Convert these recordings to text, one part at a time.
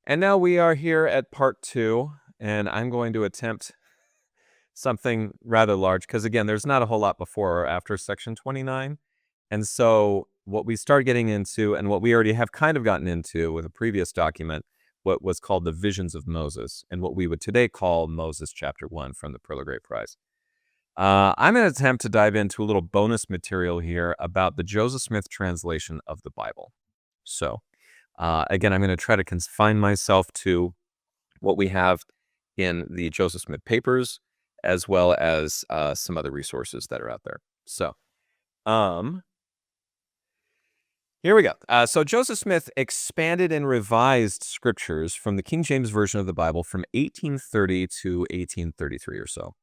And now we are here at part 2, and I'm going to attempt something rather large because, again, there's not a whole lot before or after section 29. And so what we start getting into, and what we already have kind of gotten into with a previous document, what was called the Visions of Moses, and what we would today call Moses chapter 1 from the Pearl of Great Price. I'm going to attempt to dive into a little bonus material here about the Joseph Smith translation of the Bible. So, again, I'm going to try to confine myself to what we have in the Joseph Smith papers, as well as some other resources that are out there. So, here we go. So Joseph Smith expanded and revised scriptures from the King James Version of the Bible from 1830 to 1833 or so.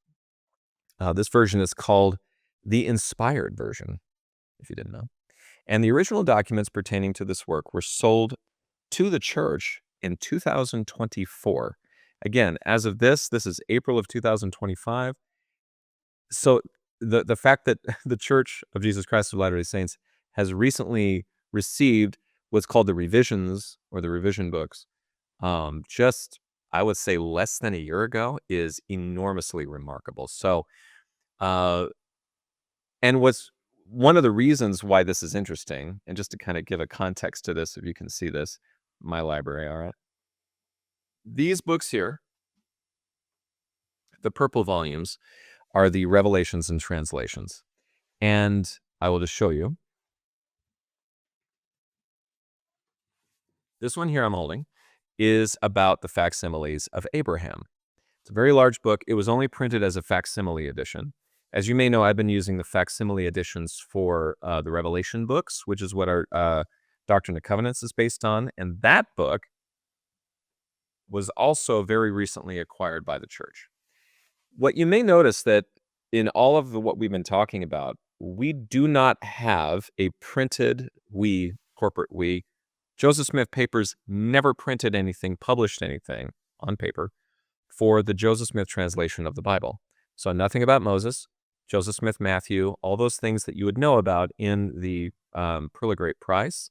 This version is called the Inspired Version, if you didn't know. And the original documents pertaining to this work were sold to the church in 2024. Again, as of this is April of 2025. So the fact that the Church of Jesus Christ of Latter-day Saints has recently received what's called the revisions or the revision books, just, I would say, less than a year ago is enormously remarkable. So, and what's one of the reasons why this is interesting, and just to kind of give a context to this, if you can see this, my library, all right? These books here, the purple volumes, are the revelations and translations. And I will just show you. This one here I'm holding is about the facsimiles of Abraham. It's a very large book. It was only printed as a facsimile edition. As you may know, I've been using the facsimile editions for the Revelation books, which is what our Doctrine and Covenants is based on. And that book was also very recently acquired by the church. What you may notice that in all of what we've been talking about, we do not have a printed corporate Joseph Smith Papers never printed anything, published anything on paper for the Joseph Smith translation of the Bible. So nothing about Moses, Joseph Smith Matthew, all those things that you would know about in the Pearl of Great Price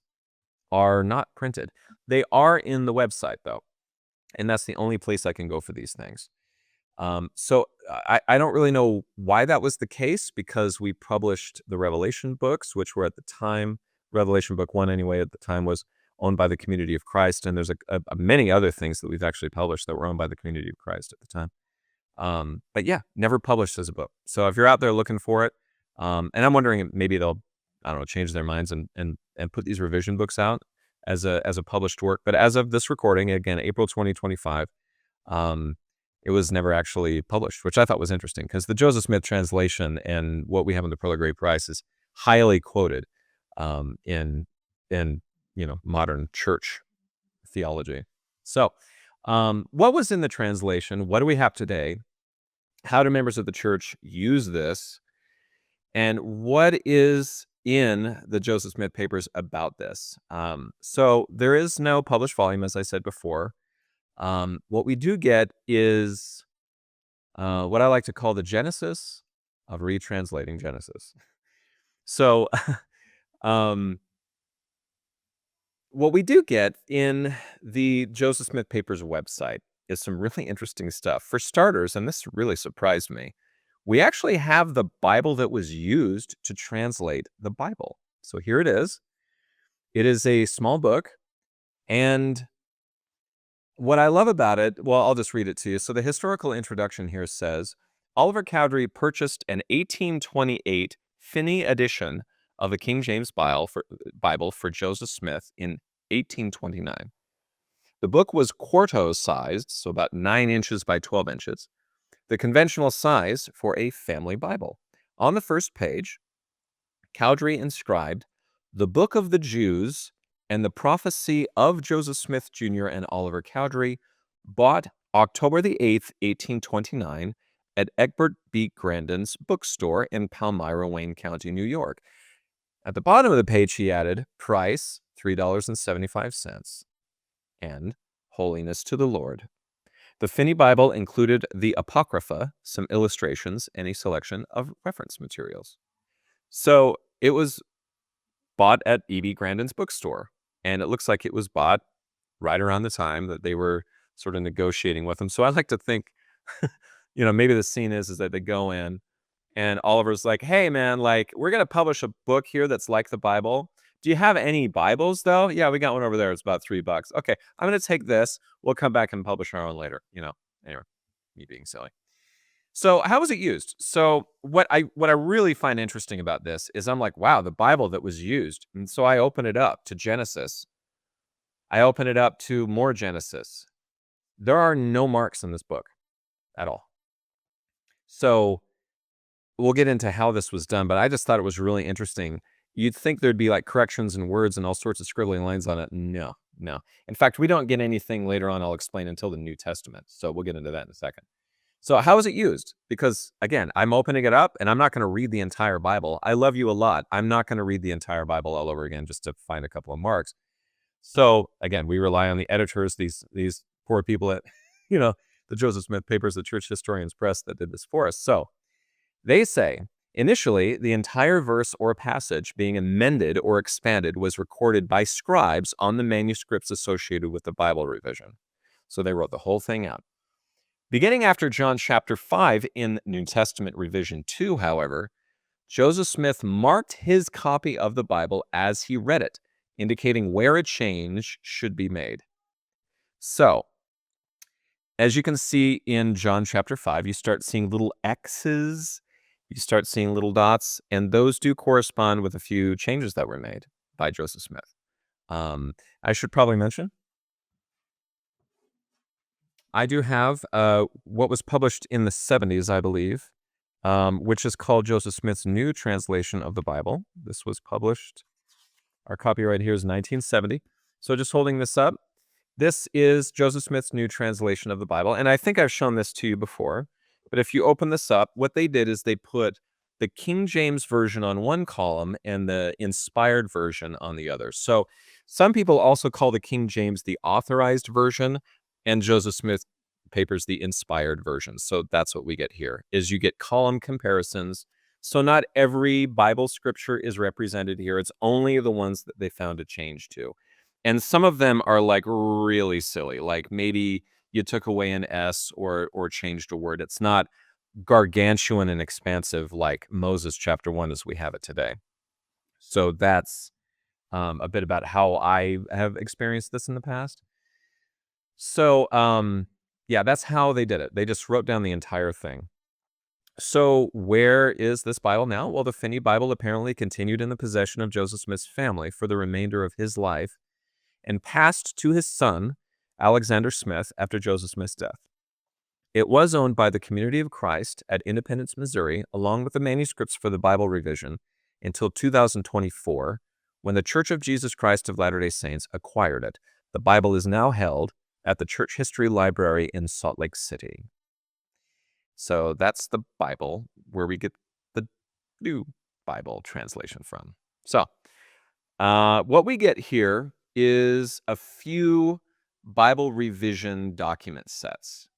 are not printed. They are in the website, though, and that's the only place I can go for these things. So I don't really know why that was the case, because we published the Revelation books, which were at the time, Revelation book 1 anyway, at the time was owned by the Community of Christ. And there's many other things that we've actually published that were owned by the Community of Christ at the time. But yeah, never published as a book. So if you're out there looking for it, and I'm wondering if maybe they'll, I don't know, change their minds and put these revision books out as a published work. But as of this recording, again, April 2025, it was never actually published, which I thought was interesting, because the Joseph Smith translation and what we have in the Pearl of Great Price is highly quoted in modern church theology. So, what was in the translation? What do we have today? How do members of the church use this? And what is in the Joseph Smith papers about this? So there is no published volume, as I said before. What we do get is what I like to call the genesis of retranslating Genesis. So, what we do get in the Joseph Smith Papers website is some really interesting stuff. For starters, and this really surprised me, we actually have the Bible that was used to translate the Bible. So here it is. It is a small book, and what I love about it, well, I'll just read it to you. So the historical introduction here says, Oliver Cowdery purchased an 1828 Finney edition of the King James Bible for Joseph Smith in 1829. The book was quarto sized, so about 9 inches by 12 inches, the conventional size for a family Bible. On the first page, Cowdery inscribed, "The Book of the Jews and the Prophecy of Joseph Smith Jr. and Oliver Cowdery, bought October the 8th, 1829, at Egbert B. Grandin's bookstore in Palmyra, Wayne County, New York." At the bottom of the page, he added, price $3.75, and holiness to the Lord. The Finney Bible included the Apocrypha, some illustrations, and a selection of reference materials. So it was bought at E.B. Grandin's bookstore, and it looks like it was bought right around the time that they were sort of negotiating with him. So I like to think, maybe the scene is that they go in and Oliver's like, "Hey, man, like, we're gonna publish a book here that's like the Bible. Do you have any Bibles, though? Yeah, we got one over there. It's about $3. Okay, I'm gonna take this. We'll come back and publish our own later." Anyway, me being silly. So, how was it used? So, what I really find interesting about this is I'm like, wow, the Bible that was used. And so I open it up to Genesis. I open it up to more Genesis. There are no marks in this book at all. So we'll get into how this was done, but I just thought it was really interesting. You'd think there'd be like corrections and words and all sorts of scribbling lines on it. No, no. In fact, we don't get anything later on, I'll explain, until the New Testament. So we'll get into that in a second. So how is it used? Because again, I'm opening it up and I'm not going to read the entire Bible. I love you a lot. I'm not going to read the entire Bible all over again just to find a couple of marks. So again, we rely on the editors, these poor people at, you know, the Joseph Smith Papers, the Church Historians Press that did this for us. So they say, initially, the entire verse or passage being amended or expanded was recorded by scribes on the manuscripts associated with the Bible revision. So they wrote the whole thing out. Beginning after John chapter 5 in New Testament revision 2, however, Joseph Smith marked his copy of the Bible as he read it, indicating where a change should be made. So, as you can see in John chapter 5, you start seeing little X's, you start seeing little dots, and those do correspond with a few changes that were made by Joseph Smith. I should probably mention, I do have what was published in the 70s, I believe, which is called Joseph Smith's New Translation of the Bible. This was published, our copyright here is 1970. So just holding this up, this is Joseph Smith's New Translation of the Bible, and I think I've shown this to you before, but if you open this up, what they did is they put the King James Version on one column and the inspired version on the other. So some people also call the King James the authorized version and Joseph Smith Papers the inspired version. So that's what we get here, is you get column comparisons. So not every Bible scripture is represented here. It's only the ones that they found a change to. And some of them are like really silly, like maybe you took away an S or changed a word. It's not gargantuan and expansive like Moses chapter 1 as we have it today. So that's a bit about how I have experienced this in the past. So yeah, that's how they did it. They just wrote down the entire thing. So where is this Bible now? Well, the Finney Bible apparently continued in the possession of Joseph Smith's family for the remainder of his life and passed to his son, Alexander Smith, after Joseph Smith's death. It was owned by the Community of Christ at Independence, Missouri, along with the manuscripts for the Bible revision until 2024, when the Church of Jesus Christ of Latter-day Saints acquired it. The Bible is now held at the Church History Library in Salt Lake City. So that's the Bible where we get the New Bible translation from. So what we get here is a few Bible revision document sets.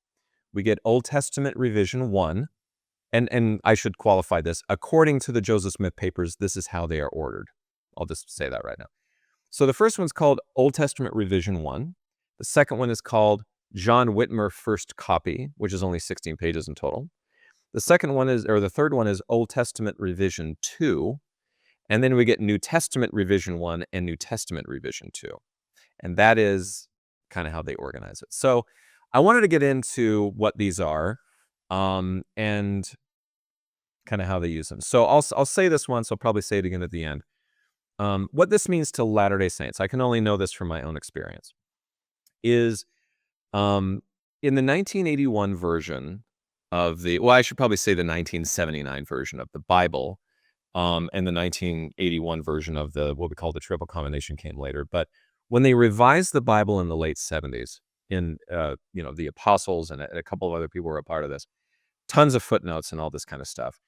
We get Old Testament Revision 1, and I should qualify this. According to the Joseph Smith Papers, this is how they are ordered. I'll just say that right now. So the first one's called Old Testament Revision 1. The second one is called John Whitmer First Copy, which is only 16 pages in total. The third one is Old Testament Revision 2. And then we get New Testament Revision 1 and New Testament Revision 2. And that is kind of how they organize it. So I wanted to get into what these are and kind of how they use them. So I'll say this once. I'll probably say it again at the end. What this means to Latter-day Saints, I can only know this from my own experience, is in the 1981 version of I should probably say the 1979 version of the Bible, and the 1981 version of what we call the Triple Combination came later. But when they revised the Bible in the late 70s, in the apostles and a couple of other people were a part of this, tons of footnotes and all this kind of stuff.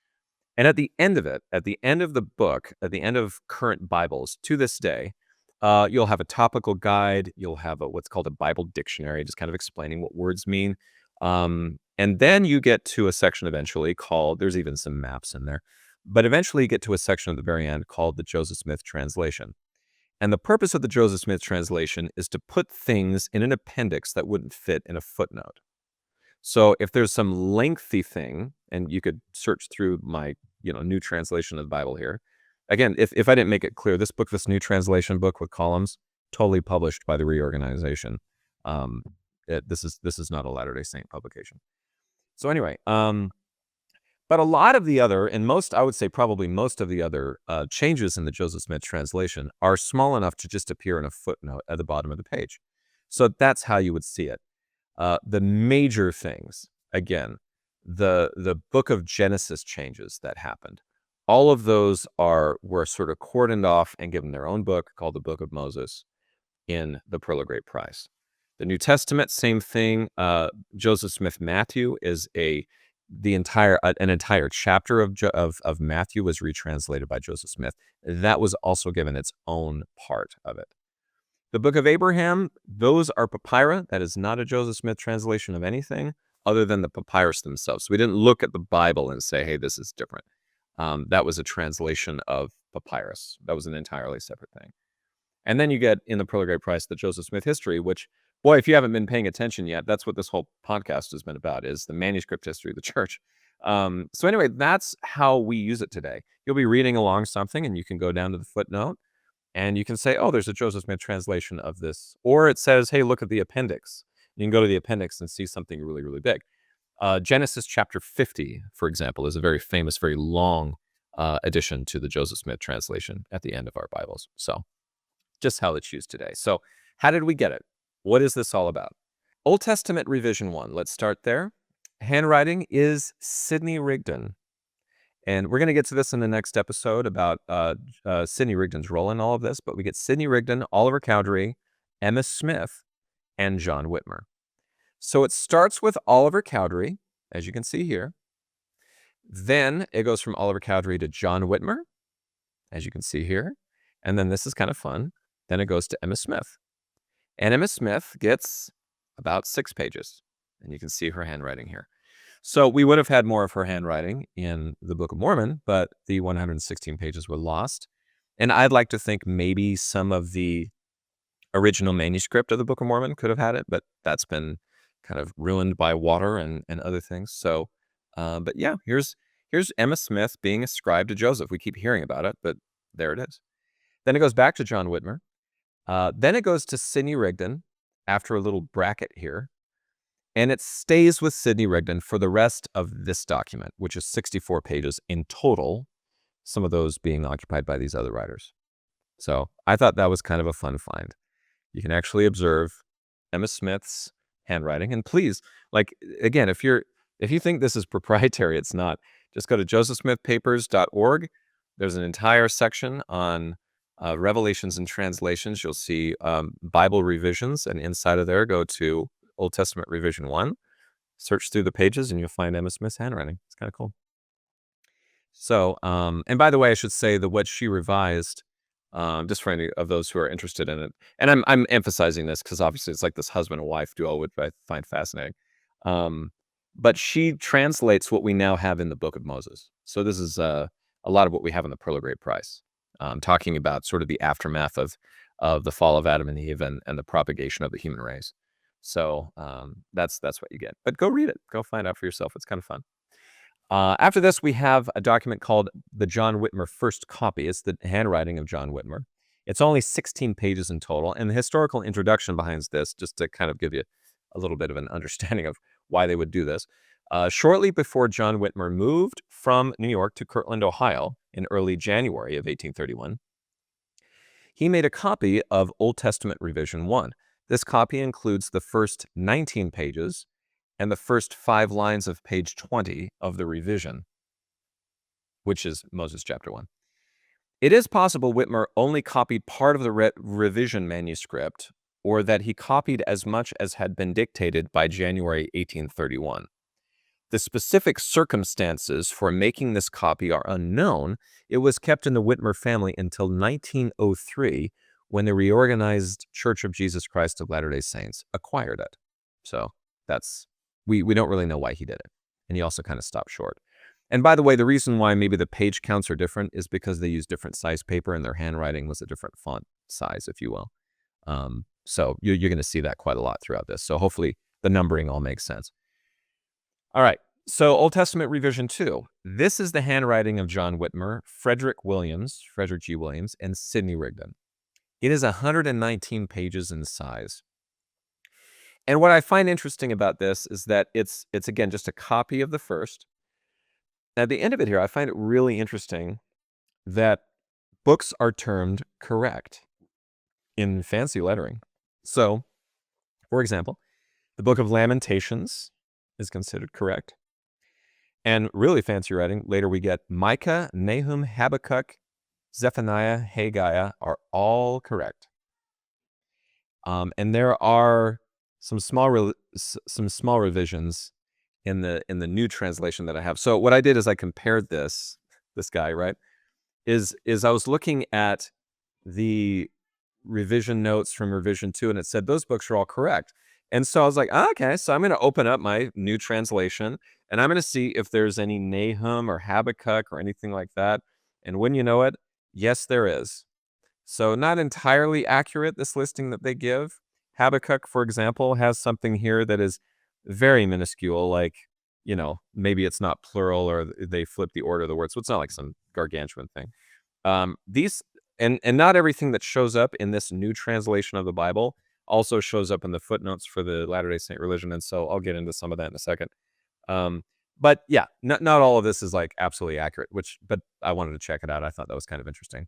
And at the end of it, at the end of the book, at the end of current Bibles to this day, you'll have a topical guide. You'll have what's called a Bible dictionary, just kind of explaining what words mean. And then you get to a section eventually called, there's even some maps in there, but eventually you get to a section at the very end called the Joseph Smith translation. And the purpose of the Joseph Smith translation is to put things in an appendix that wouldn't fit in a footnote. So if there's some lengthy thing, and you could search through my, new translation of the Bible here. Again, if I didn't make it clear, this new translation book with columns, totally published by the reorganization. This is not a Latter-day Saint publication. So anyway, but a lot of the other, and I would say probably most of the other changes in the Joseph Smith translation are small enough to just appear in a footnote at the bottom of the page. So that's how you would see it. The major things, again, the book of Genesis changes that happened. All of those were sort of cordoned off and given their own book called the Book of Moses in the Pearl of Great Price. The New Testament, same thing. Joseph Smith Matthew is an entire chapter of Matthew was retranslated by Joseph Smith. That was also given its own part of it. The Book of Abraham, those are papyri. That is not a Joseph Smith translation of anything other than the papyrus themselves. So we didn't look at the Bible and say, hey, this is different. That was a translation of papyrus. That was an entirely separate thing. And then you get in the Pearl of Great Price, the Joseph Smith history, which, boy, if you haven't been paying attention yet, that's what this whole podcast has been about, is the manuscript history of the church. So anyway, that's how we use it today. You'll be reading along something, and you can go down to the footnote, and you can say, oh, there's a Joseph Smith translation of this. Or it says, hey, look at the appendix. You can go to the appendix and see something really, really big. Genesis chapter 50, for example, is a very famous, very long addition to the Joseph Smith translation at the end of our Bibles. So just how it's used today. So how did we get it? What is this all about? Old Testament Revision 1. Let's start there. Handwriting is Sidney Rigdon. And we're going to get to this in the next episode about Sidney Rigdon's role in all of this. But we get Sidney Rigdon, Oliver Cowdery, Emma Smith, and John Whitmer. So it starts with Oliver Cowdery, as you can see here. Then it goes from Oliver Cowdery to John Whitmer, as you can see here. And then this is kind of fun. Then it goes to Emma Smith. And Emma Smith gets about 6 pages. And you can see her handwriting here. So we would have had more of her handwriting in the Book of Mormon, but the 116 pages were lost. And I'd like to think maybe some of the original manuscript of the Book of Mormon could have had it, but that's been kind of ruined by water and other things. So, but yeah, here's Emma Smith being ascribed to Joseph. We keep hearing about it, but there it is. Then it goes back to John Whitmer. Then it goes to Sidney Rigdon after a little bracket here. And it stays with Sidney Rigdon for the rest of this document, which is 64 pages in total, some of those being occupied by these other writers. So I thought that was kind of a fun find. You can actually observe Emma Smith's handwriting. And please, again, if you think this is proprietary, it's not. Just go to josephsmithpapers.org. There's an entire section on Revelations and translations. You'll see Bible revisions, and inside of there, go to Old Testament Revision 1, search through the pages, and you'll find Emma Smith's handwriting. It's kind of cool. So, and by the way, I should say that what she revised, just for any of those who are interested in it, and I'm emphasizing this because obviously it's like this husband and wife duo, which I find fascinating. But she translates what we now have in the Book of Moses. So this is a lot of what we have in the Pearl of Great Price, talking about sort of the aftermath of the fall of Adam and Eve and the propagation of the human race. So that's what you get. But go read it. Go find out for yourself. It's kind of fun. After this, we have a document called the John Whitmer First Copy. It's the handwriting of John Whitmer. It's only 16 pages in total. And the historical introduction behind this, just to kind of give you a little bit of an understanding of why they would do this. Shortly before John Whitmer moved from New York to Kirtland, Ohio in early January of 1831, he made a copy of Old Testament Revision 1. This copy includes the first 19 pages and the first 5 lines of page 20 of the revision, which is Moses chapter 1. It is possible Whitmer only copied part of the revision manuscript, or that he copied as much as had been dictated by January 1831. The specific circumstances for making this copy are unknown. It was kept in the Whitmer family until 1903, when the reorganized Church of Jesus Christ of Latter-day Saints acquired it. So that's, we don't really know why he did it. And he also kind of stopped short. And by the way, the reason why maybe the page counts are different is because they use different size paper and their handwriting was a different font. size, if you will. So you're going to see that quite a lot throughout this. So hopefully the numbering all makes sense. All right. So Old Testament Revision 2. This is the handwriting of John Whitmer, Frederick G. Williams, and Sidney Rigdon. It is 119 pages in size. And what I find interesting about this is that it's again just a copy of the first. At the end of it here, I find it really interesting that books are termed correct in fancy lettering. So, for example, the Book of Lamentations is considered correct. And really fancy writing, later we get Micah, Nahum, Habakkuk, Zephaniah, Haggai are all correct. And there are some small revisions in the new translation that I have. So what I did is I compared this guy, right? Is I was looking at the revision notes from revision 2, and it said those books are all correct. And so I was like, okay, so I'm going to open up my new translation, and I'm going to see if there's any Nahum or Habakkuk or anything like that. And when you know it, yes, there is. So not entirely accurate, this listing that they give. Habakkuk, for example, has something here that is very minuscule, like, maybe it's not plural or they flip the order of the words. So it's not like some gargantuan thing. These and not everything that shows up in this new translation of the Bible also shows up in the footnotes for the Latter-day Saint religion. And so I'll get into some of that in a second. But yeah, not all of this is like absolutely accurate, but I wanted to check it out. I thought that was kind of interesting.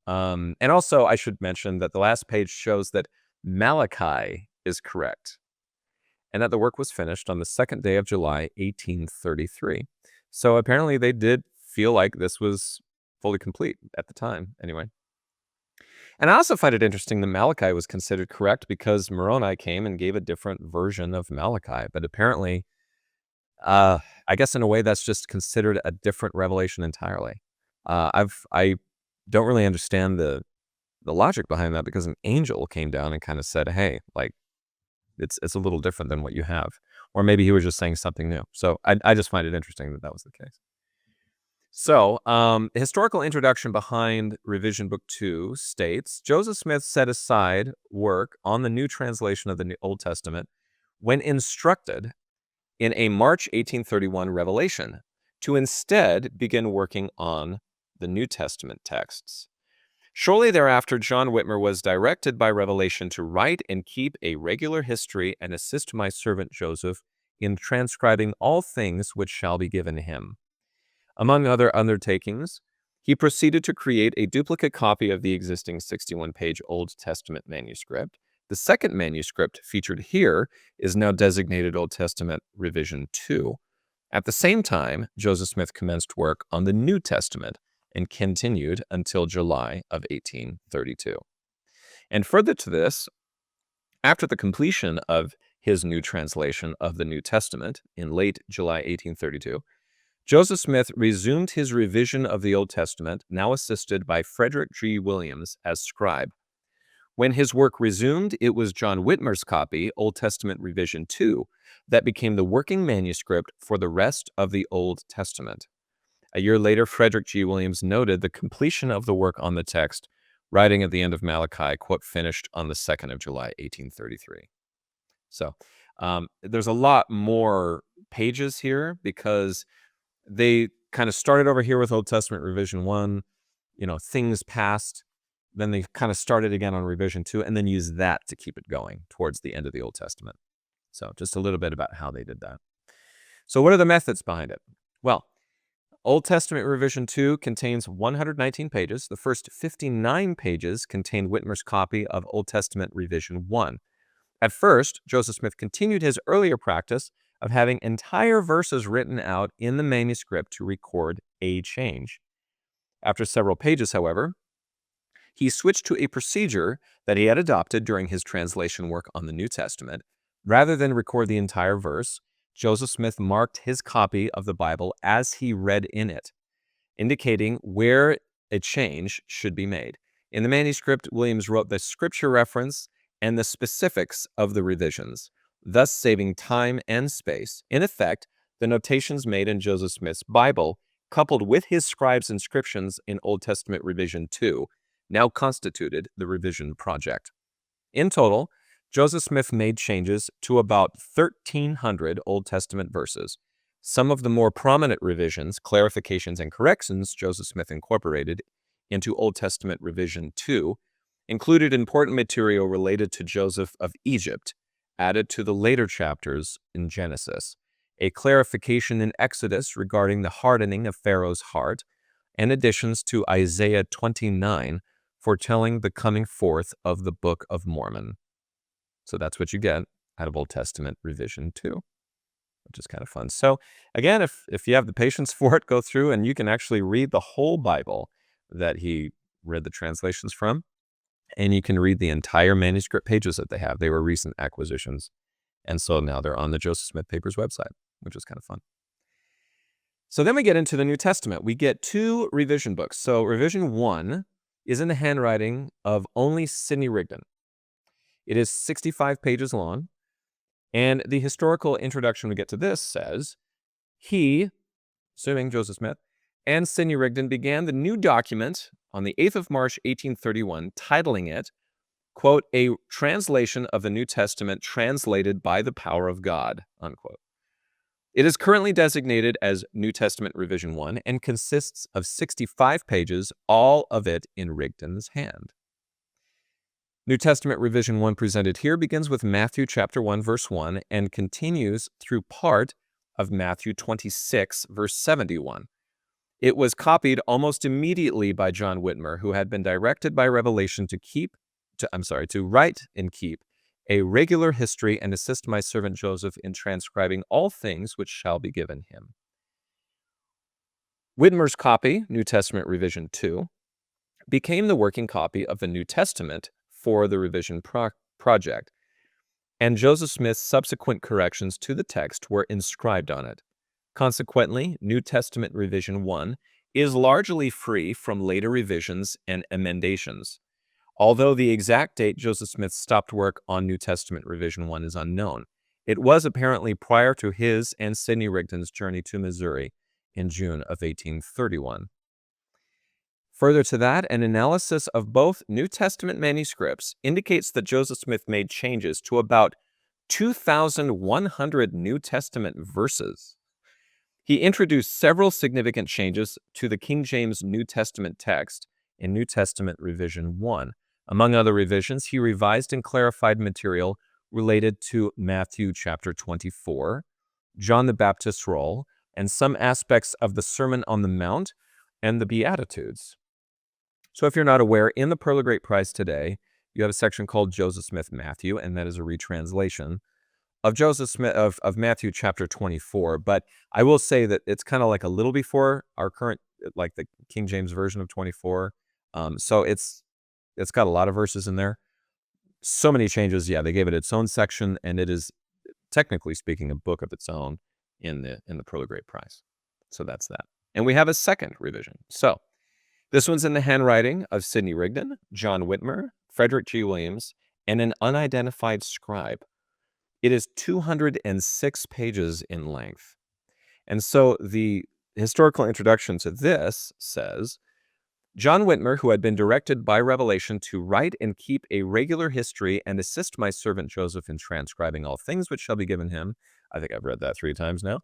And also I should mention that the last page shows that Malachi is correct and that the work was finished on the 2nd day of July, 1833. So apparently they did feel like this was fully complete at the time anyway. And I also find it interesting that Malachi was considered correct because Moroni came and gave a different version of Malachi. But apparently, I guess in a way that's just considered a different revelation entirely. I don't really understand the logic behind that because an angel came down and kind of said, hey, like, it's a little different than what you have. Or maybe he was just saying something new. So I just find it interesting that was the case. So, the historical introduction behind Revision Book 2 states, Joseph Smith set aside work on the new translation of the Old Testament when instructed in a March 1831 revelation to instead begin working on the New Testament texts. Shortly thereafter, John Whitmer was directed by revelation to write and keep a regular history and assist my servant Joseph in transcribing all things which shall be given him. Among other undertakings, he proceeded to create a duplicate copy of the existing 61-page Old Testament manuscript. The second manuscript featured here is now designated Old Testament Revision 2. At the same time, Joseph Smith commenced work on the New Testament and continued until July of 1832. And further to this, after the completion of his new translation of the New Testament in late July 1832, Joseph Smith resumed his revision of the Old Testament, now assisted by Frederick G. Williams as scribe. When his work resumed, it was John Whitmer's copy, Old Testament Revision 2, that became the working manuscript for the rest of the Old Testament. A year later, Frederick G. Williams noted the completion of the work on the text, writing at the end of Malachi, quote, finished on the 2nd of July, 1833. So there's a lot more pages here because they kind of started over here with Old Testament Revision 1, things passed, then they kind of started again on Revision 2, and then used that to keep it going towards the end of the Old Testament. So just a little bit about how they did that. So what are the methods behind it? Well, Old Testament Revision 2 contains 119 pages. The first 59 pages contain Whitmer's copy of Old Testament Revision 1. At first, Joseph Smith continued his earlier practice of having entire verses written out in the manuscript to record a change. After several pages, however, he switched to a procedure that he had adopted during his translation work on the New Testament. Rather than record the entire verse, Joseph Smith marked his copy of the Bible as he read in it, indicating where a change should be made. In the manuscript, Williams wrote the scripture reference and the specifics of the revisions, thus saving time and space. In effect, the notations made in Joseph Smith's Bible, coupled with his scribe's inscriptions in Old Testament Revision 2, now constituted the revision project. In total, Joseph Smith made changes to about 1,300 Old Testament verses. Some of the more prominent revisions, clarifications, and corrections Joseph Smith incorporated into Old Testament Revision 2 included important material related to Joseph of Egypt, added to the later chapters in Genesis, a clarification in Exodus regarding the hardening of Pharaoh's heart, and additions to Isaiah 29, foretelling the coming forth of the Book of Mormon. So that's what you get out of Old Testament Revision 2, which is kind of fun. So again, if you have the patience for it, go through and you can actually read the whole Bible that he read the translations from, and you can read the entire manuscript pages that they have. They were recent acquisitions, and so now they're on the Joseph Smith Papers website, which is kind of fun. So then we get into the New Testament. We get 2 revision books. So Revision 1 is in the handwriting of only Sidney Rigdon. It is 65 pages long, and the historical introduction we get to this says, he, assuming Joseph Smith, and Sidney Rigdon began the new document on the 8th of March, 1831, titling it, quote, "A translation of the New Testament translated by the power of God," unquote. It is currently designated as New Testament Revision 1 and consists of 65 pages, all of it in Rigdon's hand. New Testament Revision 1 presented here begins with Matthew chapter 1, verse 1, and continues through part of Matthew 26, verse 71. It was copied almost immediately by John Whitmer, who had been directed by revelation to write and keep a regular history and assist my servant Joseph in transcribing all things which shall be given him. Whitmer's copy, New Testament Revision 2, became the working copy of the New Testament for the revision project, and Joseph Smith's subsequent corrections to the text were inscribed on it. Consequently, New Testament Revision 1 is largely free from later revisions and emendations. Although the exact date Joseph Smith stopped work on New Testament Revision 1 is unknown, it was apparently prior to his and Sidney Rigdon's journey to Missouri in June of 1831. Further to that, an analysis of both New Testament manuscripts indicates that Joseph Smith made changes to about 2,100 New Testament verses. He introduced several significant changes to the King James New Testament text in New Testament Revision 1. Among other revisions, he revised and clarified material related to Matthew chapter 24, John the Baptist's role, and some aspects of the Sermon on the Mount and the Beatitudes. So if you're not aware, in the Pearl of Great Price today, you have a section called Joseph Smith Matthew, and that is a retranslation of Joseph Smith of Matthew chapter 24. But I will say that it's kind of like a little before our current, like the King James version of 24. So it's got a lot of verses in there. So many changes. Yeah, they gave it its own section, and it is, technically speaking, a book of its own in the Pearl of Great Price. So that's that. And we have a second revision. So this one's in the handwriting of Sidney Rigdon, John Whitmer, Frederick G. Williams, and an unidentified scribe. It is 206 pages in length. And so the historical introduction to this says, John Whitmer, who had been directed by revelation to write and keep a regular history and assist my servant Joseph in transcribing all things which shall be given him, I think I've read that 3 times now,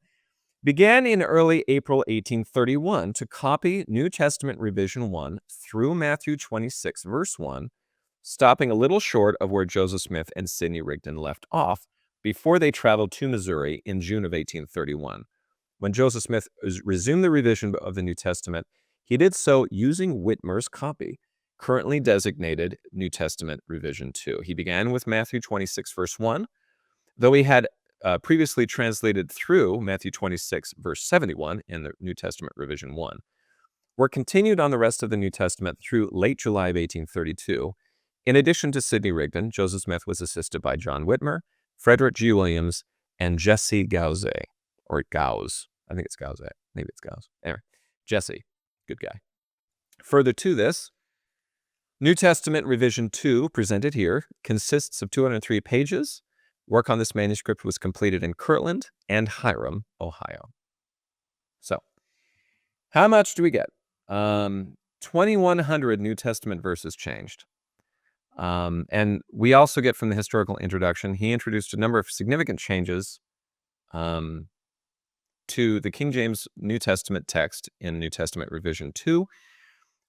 began in early April 1831 to copy New Testament Revision 1 through Matthew 26, verse 1, stopping a little short of where Joseph Smith and Sidney Rigdon left off before they traveled to Missouri in June of 1831. When Joseph Smith resumed the revision of the New Testament, he did so using Whitmer's copy, currently designated New Testament Revision 2. He began with Matthew 26, verse 1, though he had previously translated through Matthew 26, verse 71 in the New Testament Revision 1. Work continued on the rest of the New Testament through late July of 1832. In addition to Sidney Rigdon, Joseph Smith was assisted by John Whitmer, Frederick G. Williams, and Jesse Gause, or Gause. I think it's Gause. Maybe it's Gause. Anyway, Jesse, good guy. Further to this, New Testament Revision 2, presented here, consists of 203 pages. Work on this manuscript was completed in Kirtland and Hiram, Ohio. So, how much do we get? 2,100 New Testament verses changed. And we also get from the historical introduction, he introduced a number of significant changes to the King James New Testament text in New Testament Revision 2.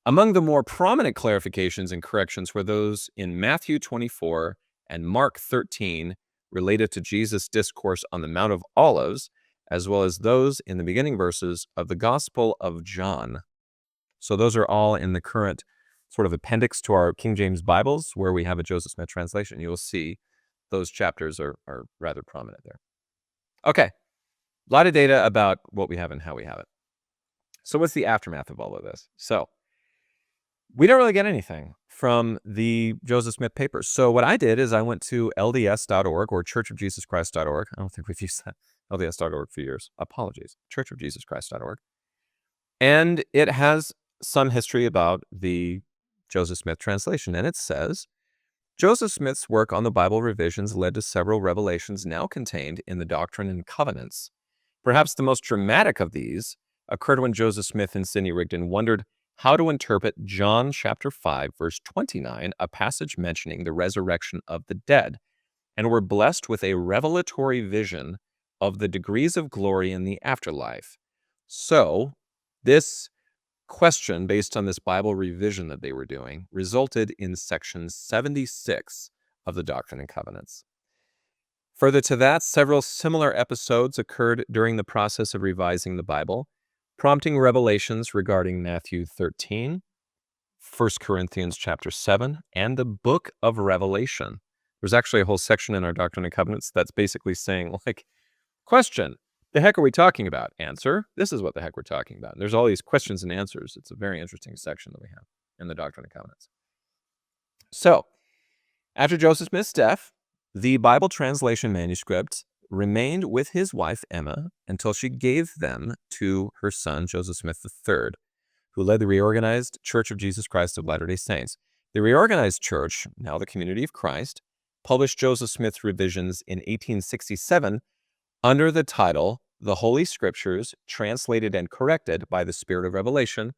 Among the more prominent clarifications and corrections were those in Matthew 24 and Mark 13 related to Jesus' discourse on the Mount of Olives, as well as those in the beginning verses of the Gospel of John. So those are all in the current sort of appendix to our King James Bibles, where we have a Joseph Smith translation. You will see those chapters are rather prominent there. Okay, a lot of data about what we have and how we have it. So what's the aftermath of all of this? So we don't really get anything from the Joseph Smith papers. So what I did is I went to LDS.org or churchofjesuschrist.org. I don't think we've used that. LDS.org for years. Apologies. churchofjesuschrist.org. And it has some history about the Joseph Smith translation. And it says, Joseph Smith's work on the Bible revisions led to several revelations now contained in the Doctrine and Covenants. Perhaps the most dramatic of these occurred when Joseph Smith and Sidney Rigdon wondered how to interpret John chapter 5, verse 29, a passage mentioning the resurrection of the dead, and were blessed with a revelatory vision of the degrees of glory in the afterlife. So, this question, based on this Bible revision that they were doing, resulted in section 76 of the Doctrine and Covenants. Further to that, several similar episodes occurred during the process of revising the Bible, prompting revelations regarding Matthew 13, 1 Corinthians chapter 7, and the book of Revelation. There's actually a whole section in our Doctrine and Covenants that's basically saying, like, question, the heck are we talking about? Answer, this is what the heck we're talking about. And there's all these questions and answers. It's a very interesting section that we have in the Doctrine and Covenants. So, after Joseph Smith's death, the Bible translation manuscript remained with his wife, Emma, until she gave them to her son, Joseph Smith III, who led the reorganized Church of Jesus Christ of Latter-day Saints. The reorganized church, now the Community of Christ, published Joseph Smith's revisions in 1867 under the title, The Holy Scriptures, Translated and Corrected by the Spirit of Revelation,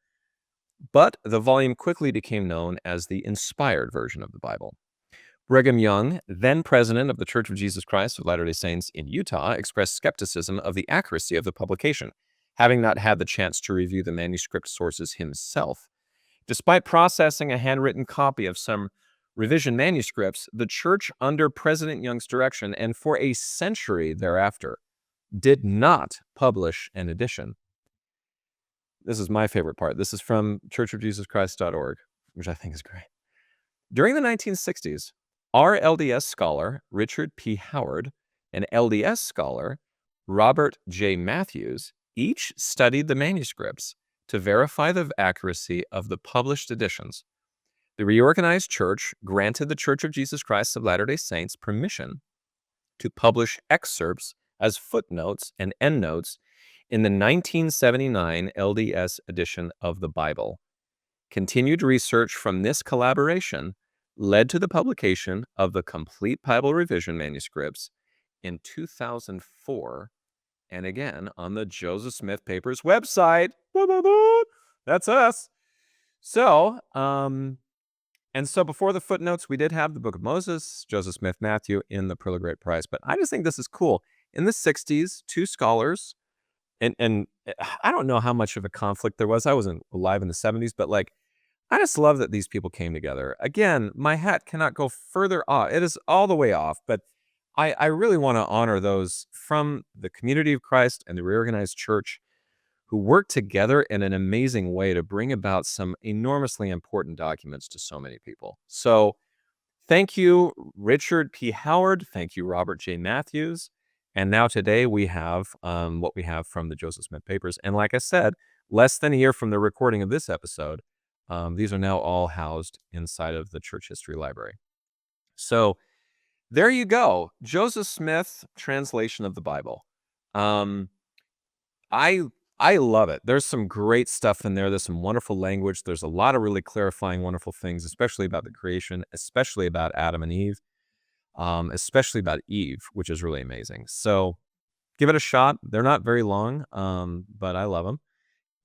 but the volume quickly became known as the Inspired Version of the Bible. Brigham Young, then president of the Church of Jesus Christ of Latter-day Saints in Utah, expressed skepticism of the accuracy of the publication, having not had the chance to review the manuscript sources himself. Despite processing a handwritten copy of some revision manuscripts, the church, under President Young's direction and for a century thereafter, did not publish an edition. This is my favorite part. This is from churchofjesuschrist.org, which I think is great. During the 1960s, our LDS scholar, Richard P. Howard, and LDS scholar, Robert J. Matthews, each studied the manuscripts to verify the accuracy of the published editions. The reorganized church granted the Church of Jesus Christ of Latter-day Saints permission to publish excerpts as footnotes and endnotes in the 1979 LDS edition of the Bible. Continued research from this collaboration led to the publication of the complete Bible revision manuscripts in 2004, and again on the Joseph Smith Papers website. That's us. So, and so before the footnotes, we did have the Book of Moses, Joseph Smith, Matthew in the Pearl of Great Price. But I just think this is cool. In the 60s, two scholars, and I don't know how much of a conflict there was. I wasn't alive in the 70s, but like, I just love that these people came together. Again, my hat cannot go further off. It is all the way off, but I really want to honor those from the Community of Christ and the reorganized church who worked together in an amazing way to bring about some enormously important documents to so many people. So thank you, Richard P. Howard. Thank you, Robert J. Matthews. And now today we have what we have from the Joseph Smith Papers. And like I said, less than a year from the recording of this episode, these are now all housed inside of the Church History Library. So there you go. Joseph Smith translation of the Bible. I love it. There's some great stuff in there. There's some wonderful language. There's a lot of really clarifying, wonderful things, especially about the creation, especially about Adam and Eve, especially about Eve, which is really amazing. So give it a shot. They're not very long, but I love them.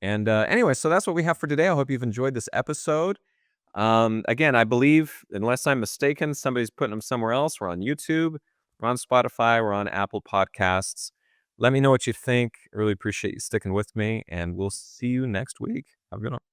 And anyway, so that's what we have for today. I hope you've enjoyed this episode. Again, I believe, unless I'm mistaken, somebody's putting them somewhere else. We're on YouTube, we're on Spotify, we're on Apple Podcasts. Let me know what you think. I really appreciate you sticking with me, and we'll see you next week. Have a good one.